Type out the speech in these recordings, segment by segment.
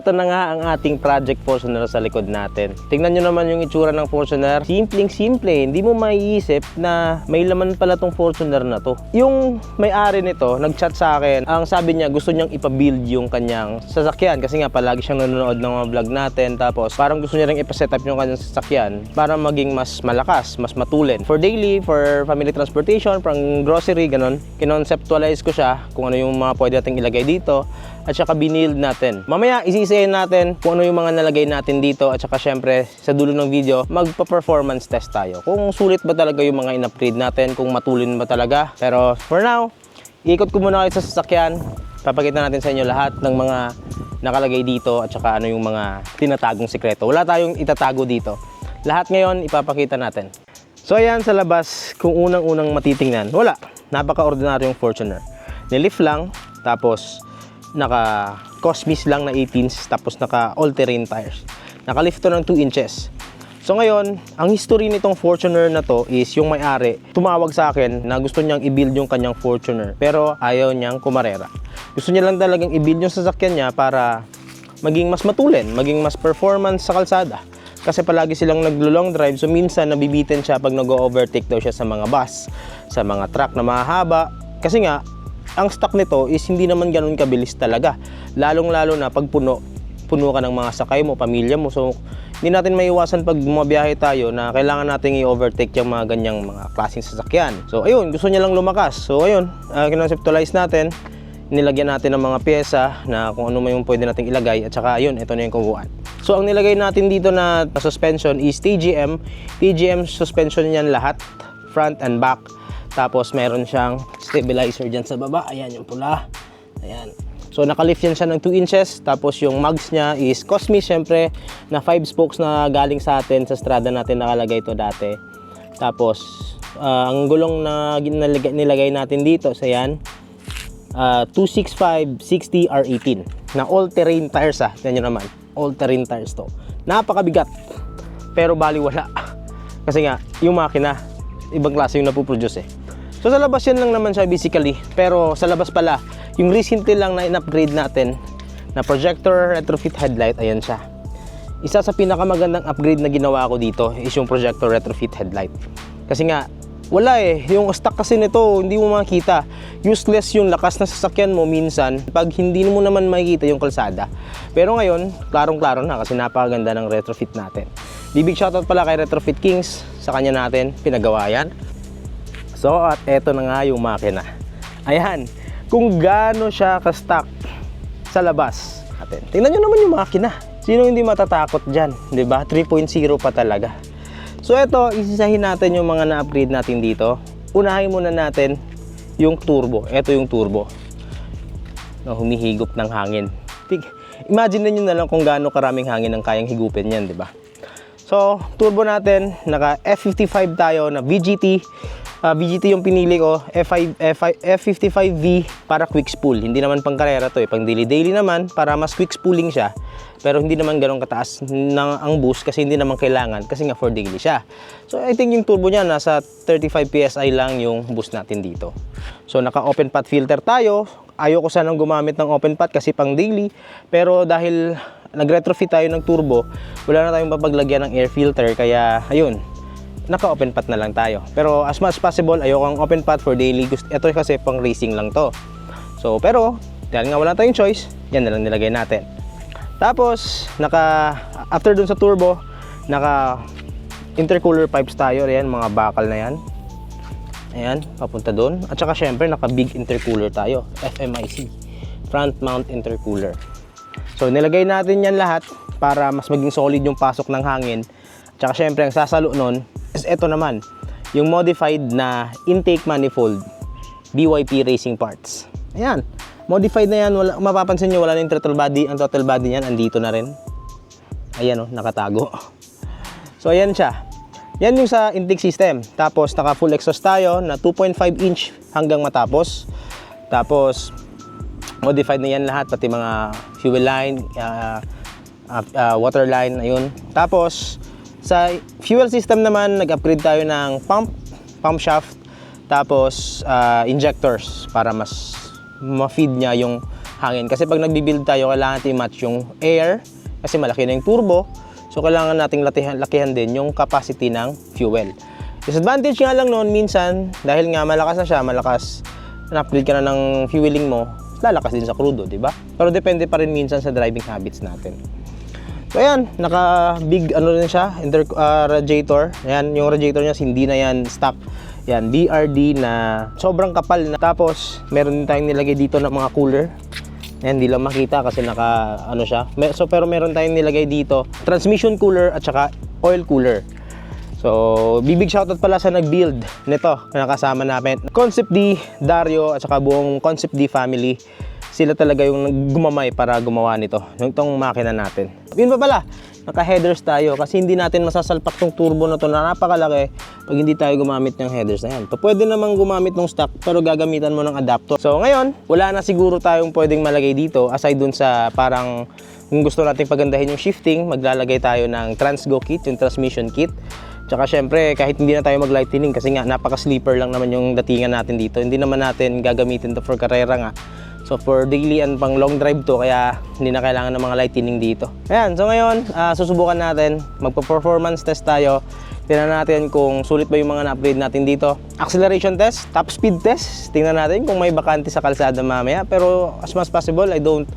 eto na nga ang ating project Fortuner sa likod natin. Tingnan nyo naman yung itsura ng Fortuner. Simpleng-simple, hindi mo maiisip na may laman pala tong Fortuner na to. Yung may-ari nito, nag-chat sa akin, ang sabi niya gusto niyang ipa-build yung kanyang sasakyan kasi nga palagi siyang nanonood ng mga vlog natin, tapos parang gusto niya ring ipa-set up yung kanyang sasakyan para maging mas malakas, mas matulin. For daily, for family transportation, pang grocery, ganun. Kinonceptualize ko siya kung ano yung mga pwede nating ilagay dito at saka binild natin. Mamaya isisayin natin kung ano yung mga nalagay natin dito at saka syempre sa dulo ng video magpa-performance test tayo. Kung sulit ba talaga yung mga in-upgrade natin, kung matulin ba talaga. Pero for now, ikot ko muna kayo sa sasakyan. Papakita natin sa inyo lahat ng mga nakalagay dito at saka ano yung mga tinatagong sekreto. Wala tayong itatago dito. Lahat ngayon ipapakita natin. So ayan sa labas, kung unang-unang matitingnan, wala. Napaka-ordinaryong Fortuner. Nilift lang, tapos naka Cosmis lang na 18s, tapos naka all-terrain tires. Naka-lift to ng 2 inches. So ngayon, ang history nitong Fortuner na to is yung may-ari tumawag sa akin na gusto niyang i-build yung kanyang Fortuner pero ayaw niyang kumarera. Gusto niya lang talagang i-build yung sasakyan niya para maging mas matulin, maging mas performance sa kalsada. Kasi palagi silang naglo-long drive, so minsan nabibitin siya pag nag-overtake daw siya sa mga bus, sa mga truck na mahaba. Kasi nga, ang stock nito is hindi naman ganun kabilis talaga. Lalong-lalo na pag puno ka ng mga sakay mo, pamilya mo. So, hindi natin maiwasan pag bumabiyahe tayo na kailangan natin i-overtake yung mga ganyang mga klaseng sasakyan. So, ayun, gusto niya lang lumakas. So, ayun, kinonceptualize natin. Nilagyan natin ng mga pyesa na kung ano man yung pwede nating ilagay. At saka, ayun, ito na yung kukuhaan. So, ang nilagay natin dito na suspension is TGM. TGM suspension niyan lahat, front and back. Tapos meron siyang stabilizer dyan sa baba. Ayan yung pula. Ayan. So nakalift yan siya ng 2 inches. Tapos yung mugs niya is Cosmis syempre na 5 spokes na galing sa atin. Sa Strada natin nakalagay ito dati. Tapos ang gulong na nilagay natin dito sa yan 265/60 R18 na all-terrain tires ha. Yan nyo naman. All-terrain tires to. Napakabigat. Pero baliwala. Kasi nga yung makina ibang klase yung napuproduce eh. So sa labas yan lang naman siya basically. Pero sa labas pala, yung recently lang na in-upgrade natin na projector retrofit headlight, ayan siya. Isa sa pinakamagandang upgrade na ginawa ko dito is yung projector retrofit headlight. Kasi nga, wala eh. Yung stock kasi nito, hindi mo makikita. Useless yung lakas na sasakyan mo minsan pag hindi mo naman makikita yung kalsada. Pero ngayon, klarong-klaro na kasi napakaganda ng retrofit natin. Big shoutout pala kay Retrofit Kings, sa kanya natin pinagawa yan. So at eto na nga yung makina. Ayan, kung gaano siya ka-stock sa labas natin. Tingnan nyo naman yung makina. Sino hindi matatakot dyan, di ba? 3.0 pa talaga. So eto, isisahin natin yung mga na-upgrade natin dito. Unahin muna natin yung turbo. Eto yung turbo na humihigop ng hangin. Imagine nyo na lang kung gaano karaming hangin ang kayang higupin yan, di ba? So, turbo natin, naka F55 tayo na VGT. VGT yung pinili ko, F55V para quick spool. Hindi naman pang karera to eh, pang daily naman para mas quick spooling siya. Pero hindi naman ganun kataas ang boost kasi hindi naman kailangan kasi nga for daily siya. So, I think yung turbo niya nasa 35 PSI lang yung boost natin dito. So, naka open pot filter tayo. Ayoko sanang gumamit ng open pot kasi pang daily. Pero dahil nag-retrofit tayo ng turbo, wala na tayong papaglagyan ng air filter kaya ayun, naka-open pot na lang tayo. Pero as much as possible, ayoko ang open pot for daily. Ito kasi pang racing lang to. So, pero dahil nga wala tayong choice, yan na lang nilagay natin. Tapos, after dun sa turbo, naka intercooler pipes tayo. Ayan, mga bakal na yan. Ayan, papunta dun. At saka syempre, naka big intercooler tayo. FMIC, front mount intercooler. So, nilagay natin yan lahat para mas maging solid yung pasok ng hangin. At saka syempre, ang sasalo nun is ito naman, yung modified na intake manifold BYP Racing Parts. Ayan, modified na yan. Mapapansin nyo, wala na yung throttle body. Ang throttle body niyan, andito na rin. Ayan o, nakatago. So, ayan siya. Yan yung sa intake system. Tapos, naka full exhaust tayo na 2.5 inch hanggang matapos. Tapos, modified na yan lahat, pati mga fuel line, water line, ayun. Tapos, sa fuel system naman, nag-upgrade tayo ng pump shaft, tapos injectors para mas ma-feed niya yung hangin. Kasi pag nagbi-build tayo, kailangan natin i-match yung air kasi malaki na yung turbo. So kailangan nating lakihan din yung capacity ng fuel. Disadvantage nga lang noon minsan, dahil nga malakas na siya, na-upgrade ka na ng fueling mo, lalakas din sa crudo, di ba? Pero depende pa rin minsan sa driving habits natin. So ayan, naka-big ano rin siya, radiator. Ayan, yung radiator niya, hindi na yan stock. Yan, BRD na sobrang kapal na. Tapos, meron din tayong nilagay dito ng mga cooler. Ayan, hindi lang makita kasi ano siya. Pero meron tayong nilagay dito, transmission cooler at saka oil cooler. So, big shoutout pala sa nag-build nito na nakasama namin. Concept D, Dario at saka buong Concept D family. Sila talaga yung gumamay para gumawa nito, itong makina natin. Yun pa pala, naka-headers tayo kasi hindi natin masasalpak tong turbo na to na napakalaki pag hindi tayo gumamit ng headers na yan. So, pwede namang gumamit ng stock pero gagamitan mo ng adapter. So, ngayon, wala na siguro tayong pwedeng malagay dito aside dun sa parang kung gusto nating pagandahin yung shifting, maglalagay tayo ng Transgo kit, yung transmission kit. Tsaka syempre, kahit hindi na tayo mag-lightning kasi nga napaka-sleeper lang naman yung datingan natin dito. Hindi naman natin gagamitin to for karera nga. So for daily and pang long drive to, kaya hindi na kailangan ng mga lightning dito. Ayan, so ngayon, susubukan natin. Magpa-performance test tayo. Tingnan natin kung sulit ba yung mga na-upgrade natin dito. Acceleration test, top speed test. Tingnan natin kung may bakante sa kalsada mamaya. Pero as much as possible, I don't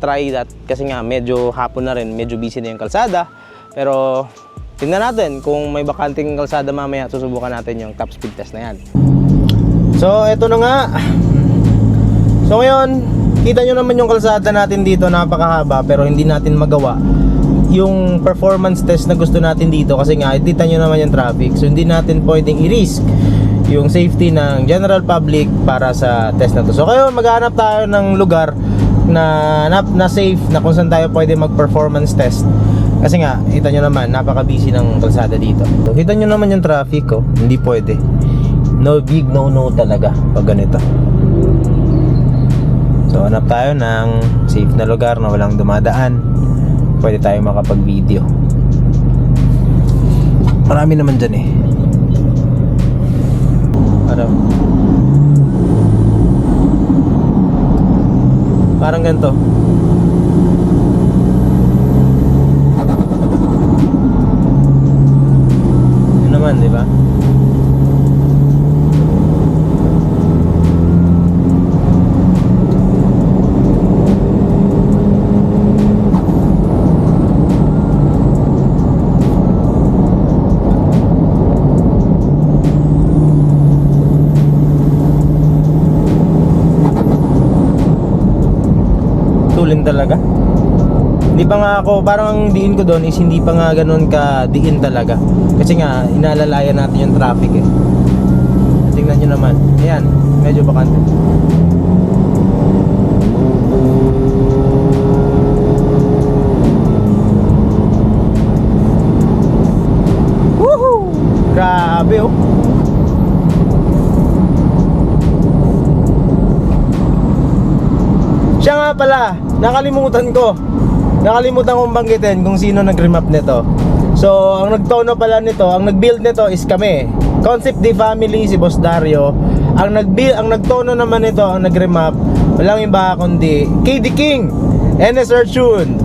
try that. Kasi nga, medyo hapon na rin, medyo busy na yung kalsada. Pero tingnan natin kung may bakanting kalsada mamaya, susubukan natin yung top speed test na yan. So, eto na nga. So ngayon, kita nyo naman yung kalsada natin dito, napakahaba pero hindi natin magawa yung performance test na gusto natin dito kasi nga, kita nyo naman yung traffic. So hindi natin pwedeng i-risk yung safety ng general public para sa test na to. So kayo, maghanap tayo ng lugar na safe, na kung saan tayo pwede mag-performance test. Kasi nga, kita nyo naman, napaka-busy ng kalsada dito. So kita nyo naman yung traffic, oh. Hindi pwede. No, big no talaga pag ganito. So hanap tayo ng safe na lugar na walang dumadaan. Pwede tayo makapag-video. Marami naman dyan eh. Parang ganito. Yun naman, di ba? Talaga. Hindi pa nga ako, parang ang diin ko doon is hindi pa nga ganun ka diin talaga. Kasi nga, inaalalayan natin yung traffic eh. Tingnan nyo naman. Ayan, medyo bakante. Woohoo! Grabe oh. Siya nga pala, nakalimutan kong banggitin kung sino nag-remap nito. So, ang nagtono pala nito, ang nag-build nito is kami. Concept D family, si Boss Dario. Ang nagtono naman nito, ang nag-remap, walang iba kundi KD King, NSR Tune.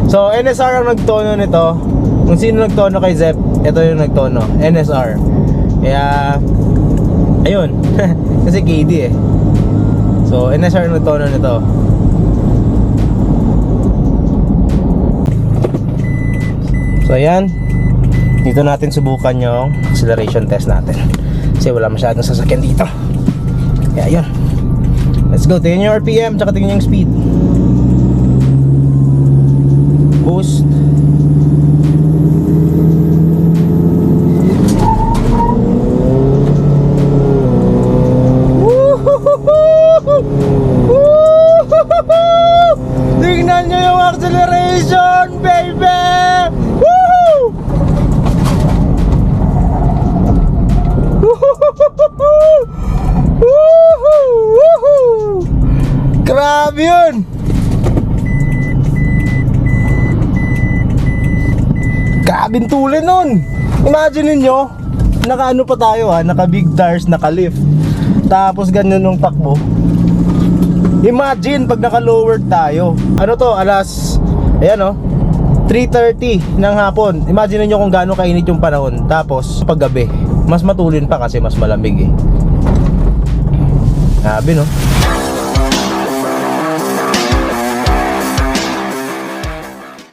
So, NSR ang nagtono nito. Kung sino nagtono kay Zep, ito yung nagtono, NSR. Kaya, ayun, kasi KD eh. So, NSR ang nagtono nito. So ayan, dito natin subukan yung acceleration test natin kasi wala masyadong sasakyan dito. Kaya yun, let's go. Tingnan yung RPM tsaka tingnan yung speed. Boost. Tingnan nyo yung acceleration, baby! Grabe yun! Grabing tuloy nun! Imagine ninyo, naka ano pa tayo ha, naka big tires, naka lift. Tapos ganyan nung takbo. Imagine pag naka-lowered tayo. Ano to, alas, ayan o, 3:30 ng hapon. Imagine niyo kung gaano kainit yung panahon. Tapos, paggabi, mas matulin pa kasi mas malamig eh. Grabe no?